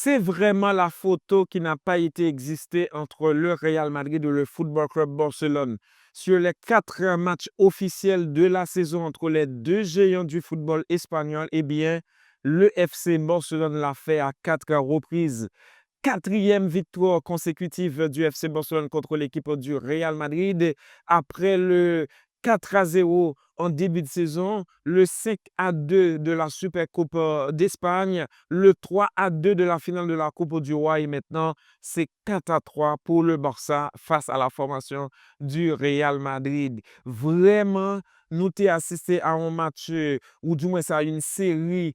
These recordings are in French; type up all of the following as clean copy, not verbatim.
C'est vraiment la photo qui n'a pas été existée entre le Real Madrid et le Football Club Barcelone. Sur les 4 matchs officiels de la saison entre les deux géants du football espagnol, eh bien, le FC Barcelone l'a fait à 4 reprises. Quatrième victoire consécutive du FC Barcelone contre l'équipe du Real Madrid après le 4-0 en début de saison, le 5-2 de la Supercoupe d'Espagne, le 3-2 de la finale de la Coupe du Roi et maintenant c'est 4-3 pour le Barça face à la formation du Real Madrid. Vraiment, nous t'ai assisté à un match ou du moins à une série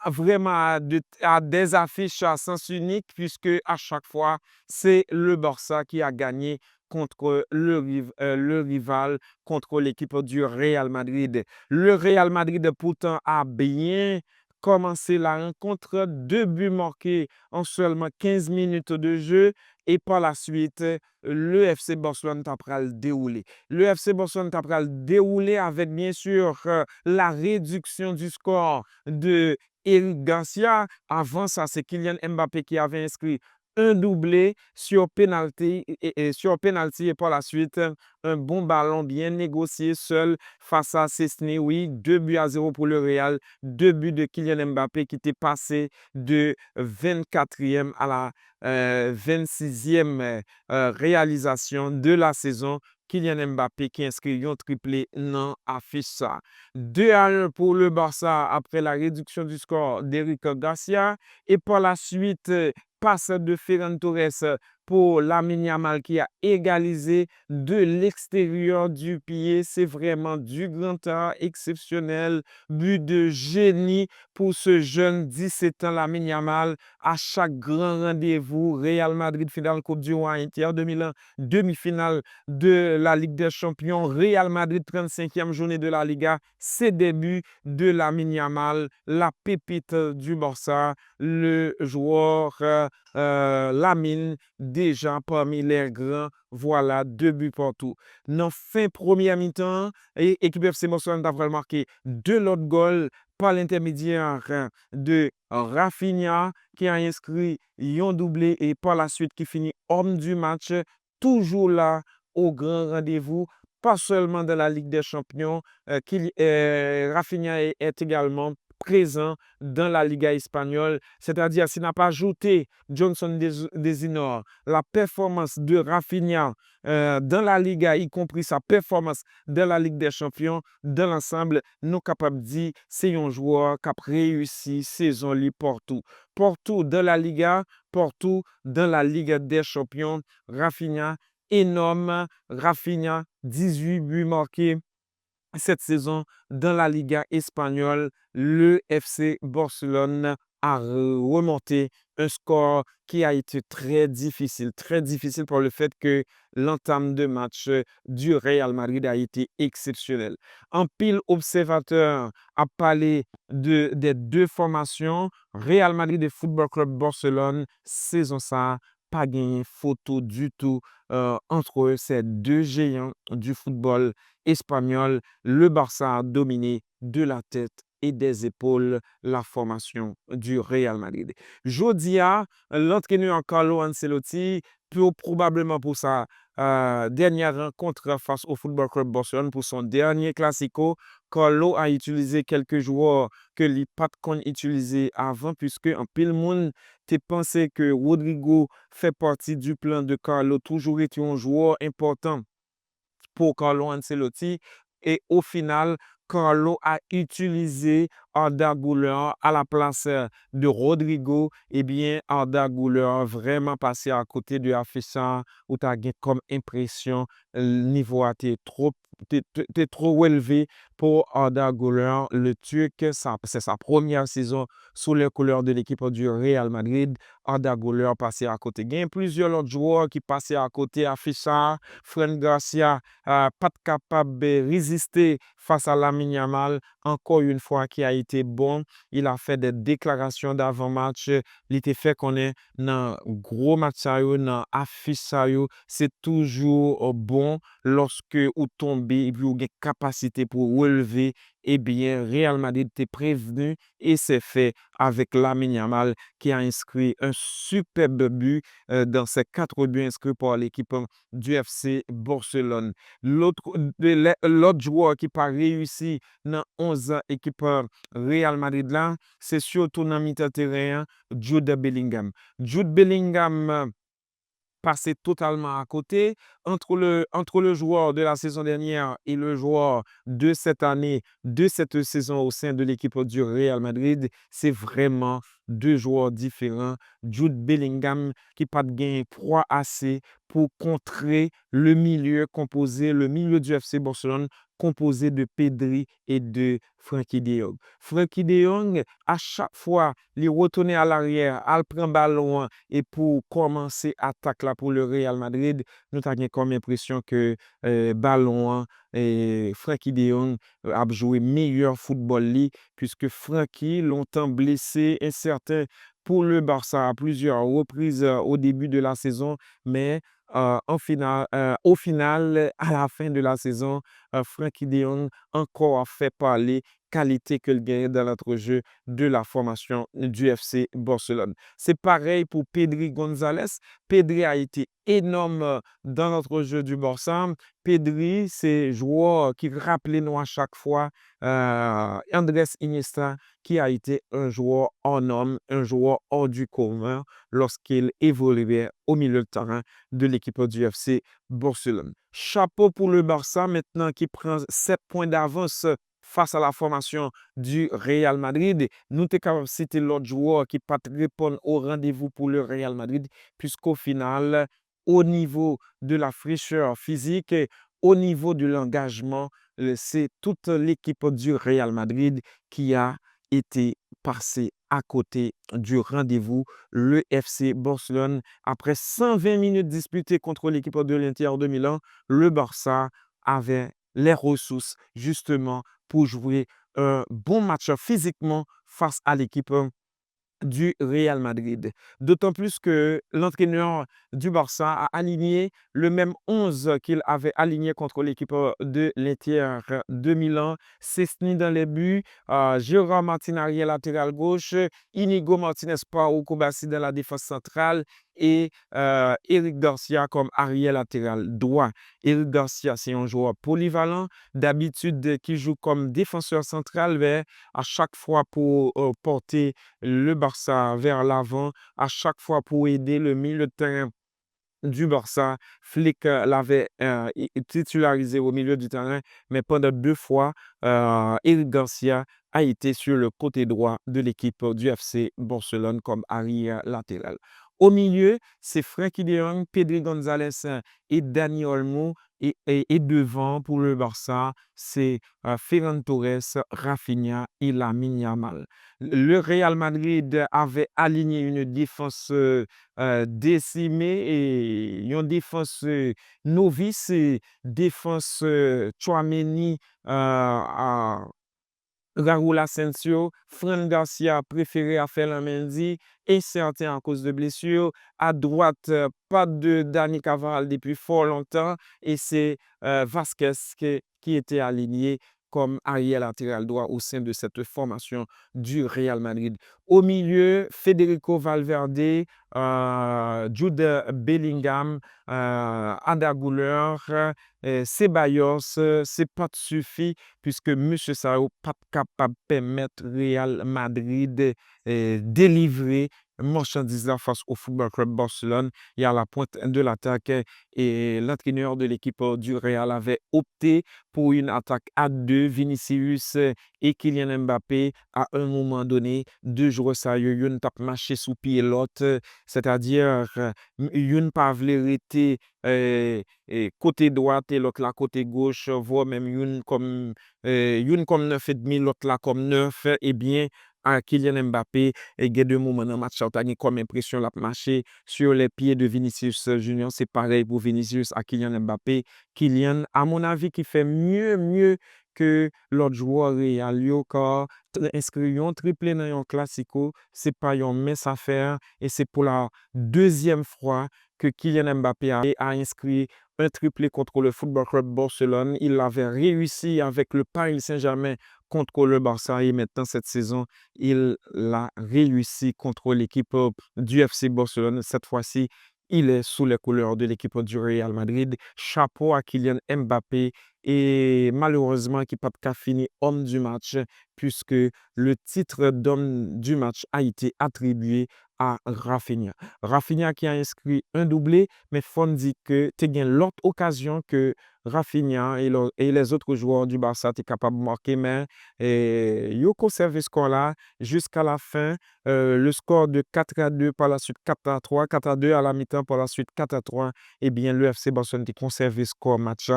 vraiment à des affiches à sens unique puisque à chaque fois, c'est le Barça qui a gagné contre le rival, contre l'équipe du Real Madrid. Le Real Madrid, pourtant, a bien commencé la rencontre. 2 buts marqués en seulement 15 minutes de jeu. Et par la suite, le FC Barcelone t'a pral déroulé. Le FC Barcelone t'a pral déroulé avec bien sûr la réduction du score de Eric Garcia. Avant ça, c'est Kylian Mbappé qui avait inscrit un doublé sur penalty et par la suite, un bon ballon bien négocié seul face à Cesny. Oui, 2 buts à 0 pour le Real. 2 buts de Kylian Mbappé qui était passé de 24e à la 26e réalisation de la saison. Kylian Mbappé qui inscrit un triplé dans affiche ça. 2-1 pour le Barça après la réduction du score d'Eric Garcia. Et par la suite, passe de Ferran Torres pour Lamine Yamal qui a égalisé de l'extérieur du pied. C'est vraiment du grand art exceptionnel. But de génie pour ce jeune 17 ans Lamine Yamal. À chaque grand rendez-vous, Real Madrid finale Coupe du Roi, Inter 2001, demi-finale de la Ligue des Champions, Real Madrid 35e journée de la Liga. C'est début de Lamine Yamal, la pépite du Barça, le joueur Lamine, déjà parmi les grands. Voilà, 2 buts partout. Dans fin première mi-temps, équipe FC Barcelone a marqué 2 autres goals par l'intermédiaire de Rafinha qui a inscrit un doublé et par la suite qui finit homme du match. Toujours là au grand rendez-vous, pas seulement dans la Ligue des Champions, Rafinha est également présent dans la Liga espagnole, c'est-à-dire s'il n'a pas ajouté Johnson Desinor, la performance de Rafinha dans la Liga, y compris sa performance dans la Ligue des Champions, dans l'ensemble, nous sommes capables de dire c'est un joueur qui a réussi saison li partout. Partout dans la Liga, partout dans la Ligue des Champions, Rafinha, énorme. Rafinha, 18 buts marqués cette saison dans la Liga espagnole. Le FC Barcelone a remonté un score qui a été très difficile par le fait que l'entame de match du Real Madrid a été exceptionnel. Un pile observateur a parlé des deux formations, Real Madrid et Football Club Barcelone, saison ça, pas gagné photo du tout entre eux, ces deux géants du football espagnol. Le Barça a dominé de la tête et des épaules la formation du Real Madrid. Jodia, l'entraîneur Carlo Ancelotti, probablement pour sa dernière rencontre face au Football Club Barcelone, pour son dernier Classico, Carlo a utilisé quelques joueurs que les pas utilisés avant, puisque en pile monde tu pensé que Rodrigo fait partie du plan de Carlo, toujours été un joueur important pour Carlo Ancelotti. Et au final, Carlo a utilisé Arda Güler à la place de Rodrigo. Eh bien, Arda Güler vraiment passé à côté de l'affichage où tu as comme impression le niveau a été trop élevé pour Arda Güler. Le Turc, c'est sa première saison sous les couleurs de l'équipe du Real Madrid. Arda Güler passé à côté. Il y a plusieurs autres joueurs qui passaient à côté. Affichage, Fran Garcia, pas capable de résister face à Lamine Yamal, encore une fois qui a été bon. Il a fait des déclarations d'avant-match. Il était fait qu'on est dans gros match, dans affiche, c'est toujours bon lorsque vous tombez tomber et puis ou gen capacité pour relever, eh bien, Real Madrid était prévenu et c'est fait avec Lamine Yamal qui a inscrit un superbe but dans ces 4 buts inscrits par l'équipe du FC Barcelone. L'autre joueur qui pas réussi dans 11 équipe Real Madrid là, c'est surtout dans mi-terrain, Jude Bellingham. Jude Bellingham passé totalement à côté entre le joueur de la saison dernière et le joueur de cette année, de cette saison au sein de l'équipe du Real Madrid. C'est vraiment deux joueurs différents. Jude Bellingham qui pas de gain proie assez pour contrer le milieu du FC Barcelone composé de Pedri et de Frenkie de Jong. Frenkie de Jong, à chaque fois, il retournait à l'arrière, il prend ballon et pour commencer attaque là pour le Real Madrid, nous avons comme impression que ballon et Frenkie de Jong a joué meilleur football li, puisque Frenkie longtemps blessé, incertain pour le Barça à plusieurs reprises au début de la saison, mais au final, à la fin de la saison, Frenkie de Jong encore a fait parler qualité que le gagne dans notre jeu de la formation du FC Barcelone. C'est pareil pour Pedri Gonzalez. Pedri a été énorme dans notre jeu du Barça. Pedri, c'est joueur qui rappelait nous à chaque fois Andrés Iniesta, qui a été un joueur en homme, un joueur hors du commun lorsqu'il évoluait au milieu de terrain de l'équipe du FC Barcelone. Chapeau pour le Barça maintenant qui prend 7 points d'avance face à la formation du Real Madrid. Nous sommes capables de citer l'autre joueur qui peut répondre au rendez-vous pour le Real Madrid, puisqu'au final, au niveau de la fraîcheur physique, au niveau de l'engagement, c'est toute l'équipe du Real Madrid qui a été passée à côté du rendez-vous. Le FC Barcelone, après 120 minutes disputées contre l'équipe de l'Inter de Milan, le Barça avait les ressources justement pour jouer un bon match physiquement face à l'équipe du Real Madrid. D'autant plus que l'entraîneur du Barça a aligné le même 11 qu'il avait aligné contre l'équipe de l'Inter de Milan. Szczęsny dans les buts, Jérôme Martin arrière latéral gauche, Inigo Martinez Pau Kobayashi dans la défense centrale et Eric Garcia comme arrière latéral droit. Eric Garcia, c'est un joueur polyvalent, d'habitude qui joue comme défenseur central, mais à chaque fois pour porter le Barça vers l'avant, à chaque fois pour aider le milieu de terrain du Barça. Flick l'avait titularisé au milieu du terrain, mais pendant 2 fois, Eric Garcia a été sur le côté droit de l'équipe du FC Barcelone comme arrière latéral. Au milieu, c'est Frenkie de Jong, Pedri Gonzalez et Dani Olmo. Et devant, pour le Barça, c'est Ferran Torres, Rafinha et Lamine Yamal. Le Real Madrid avait aligné une défense décimée et une défense novice, et défense Tchouaméni, Raúl Asensio, Fran Garcia préféré à Ferland Mendy, incertain à cause de blessures. À droite, pas de Dani Carvajal depuis fort longtemps et c'est Vasquez qui était aligné comme arrière latéral droit au sein de cette formation du Real Madrid. Au milieu, Federico Valverde, Jude Bellingham, Ada Güler, Ceballos, c'est pas suffit puisque M. Sao pas capable de permettre Real Madrid délivrer marchandises là face au Football Club Barcelone. Il y a la pointe de l'attaque et l'entraîneur de l'équipe du Real avait opté pour une attaque à deux, Vinicius et Kylian Mbappé. À un moment donné, deux joueurs sérieux, une tape marché sous pied l'autre, c'est-à-dire une pas rester et côté droite et l'autre là côté gauche, voire même une comme 9,5, l'autre là comme 9, eh bien, à Kylian Mbappé, et il y a deux moments dans le match, tu as comme impression la marcher sur les pieds de Vinicius Junior. C'est pareil pour Vinicius à Kylian Mbappé. Kylian, à mon avis, qui fait mieux que l'autre joueur Real, car inscrire un triplé dans un classico, c'est pas une mince affaire et c'est pour la deuxième fois que Kylian Mbappé a inscrit un triplé contre le Football Club Barcelone. Il l'avait réussi avec le Paris Saint-Germain contre le Barça et maintenant cette saison, il l'a réussi contre l'équipe du FC Barcelone. Cette fois-ci, il est sous les couleurs de l'équipe du Real Madrid. Chapeau à Kylian Mbappé et malheureusement qui n'a pas fini homme du match puisque le titre d'homme du match a été attribué à Rafinha. Rafinha qui a inscrit un doublé, mais faut dire que tu as l'autre occasion que Rafinha et les autres joueurs du Barça étaient capables de marquer, mais ils ont conservé ce score-là jusqu'à la fin. Le score de 4-2, par la suite 4-3, 4-2 à la mi-temps, par la suite 4-3. Eh bien, le FC Barcelone a conservé ce score match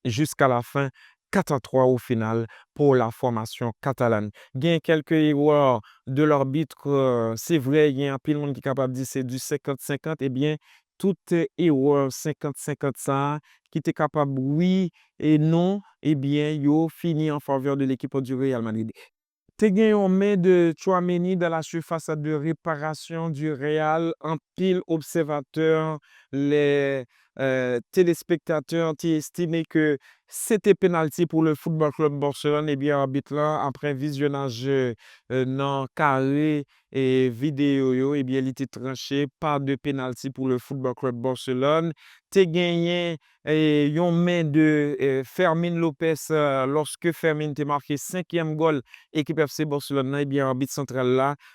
jusqu'à la fin. 4-3 au final pour la formation catalane. Il y a quelques erreurs de l'arbitre, c'est vrai, il y a un peu de monde qui est capable de dire c'est du 50-50. Eh bien, toute erreur 50-50 ça, qui était capable oui et non, eh bien, il fini en faveur de l'équipe du Real Madrid. Te gen yon main de Tchouaméni dans la surface de réparation du Real. En pile observateur, les téléspectateurs ont estimé que c'était penalty pour le Football Club Barcelone. Eh bien, arbitre là, après visionnage non carré et vidéo, eh bien, il était tranché. Pas de penalty pour le Football Club Barcelone. Te gagné yon main de Fermin Lopez lorsque Fermin te marqué 5e goal équipe FC Barcelone, eh bien, arbitre central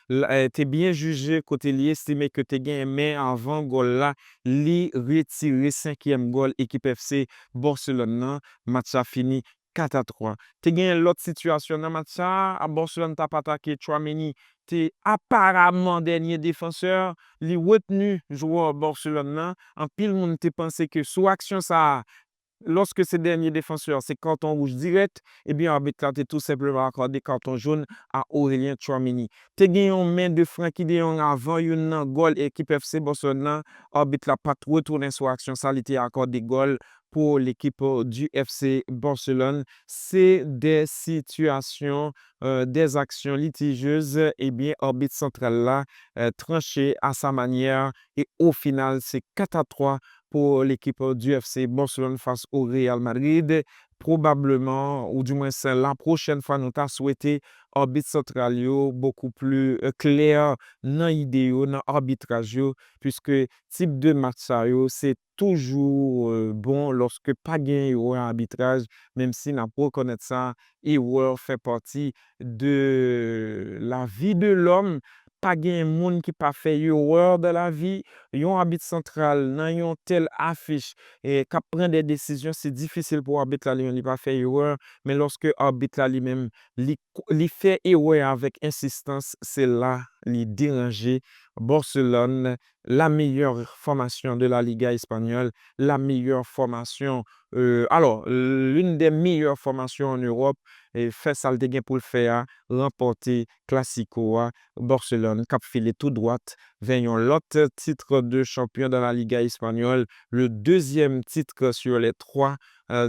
là, t'es bien jugé côté li estimé que t'es gagné mais avant goal là, li retiré 5e goal équipe FC Barcelone nan, match a fini 4-3. T'es gagné l'autre situation dans match à Barcelone t'a pas attaqué Tchouaméni, t'es apparemment dernier défenseur, li retenu joueur Barcelone nan, en pile monde te pensé que sous action ça lorsque ces derniers défenseurs, c'est carton rouge direct, eh bien, l'arbitre a tout simplement accordé carton jaune à Aurélien Tchouaméni. Te gagné une main de Frenkie de Jong avant une goal équipe FC Barcelone. L'arbitre n'a pas retourné sur action, ça a été accordé goal pour l'équipe du FC Barcelone. C'est des situations, des actions litigieuses. Eh bien, l'arbitre central là, tranché à sa manière. Et au final, c'est 4-3 pour l'équipe du FC Barcelone face au Real Madrid. Probablement, ou du moins c'est la prochaine fois, nous avons souhaité arbitre central beaucoup plus clair dans l'idée, dans l'arbitrage, puisque type de match ça, c'est toujours bon lorsque pas gain un arbitrage, même si n'a pas reconnaître ça, erreur fait partie de la vie de l'homme. Pas gain monde qui pas fait erreur dans la vie, yon arbitre central dans yon telle affiche et qui prend des décisions, c'est difficile pour arbitre là li pas fait erreur, mais lorsque arbitre là lui-même li fait erreur avec insistance, c'est là li déranger Barcelone, la meilleure formation de la Liga espagnole, la meilleure formation alors l'une des meilleures formations en Europe et fait ça le gain pour le faire remporter Classico Barcelone cap filé tout droite vers l'autre titre de champion dans la Liga espagnole, le deuxième titre sur les 3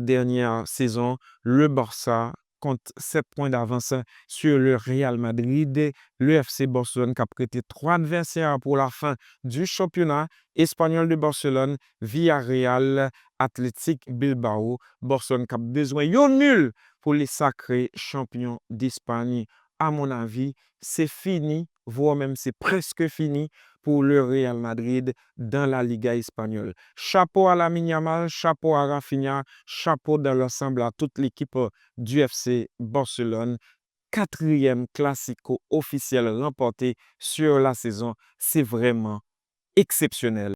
dernières saisons. Le Barça compte 7 points d'avance sur le Real Madrid. Le FC Barcelone qui a prêté 3 adversaires pour la fin du championnat espagnol de Barcelone, Villarreal, Athletic Bilbao. Barcelone qui a besoin d'un nul pour les sacrés champions d'Espagne. À mon avis, c'est fini, voire même c'est presque fini pour le Real Madrid dans la Liga espagnole. Chapeau à Lamine Yamal, chapeau à Rafinha, chapeau dans l'ensemble à toute l'équipe du FC Barcelone. 4e Classico officiel remporté sur la saison. C'est vraiment exceptionnel.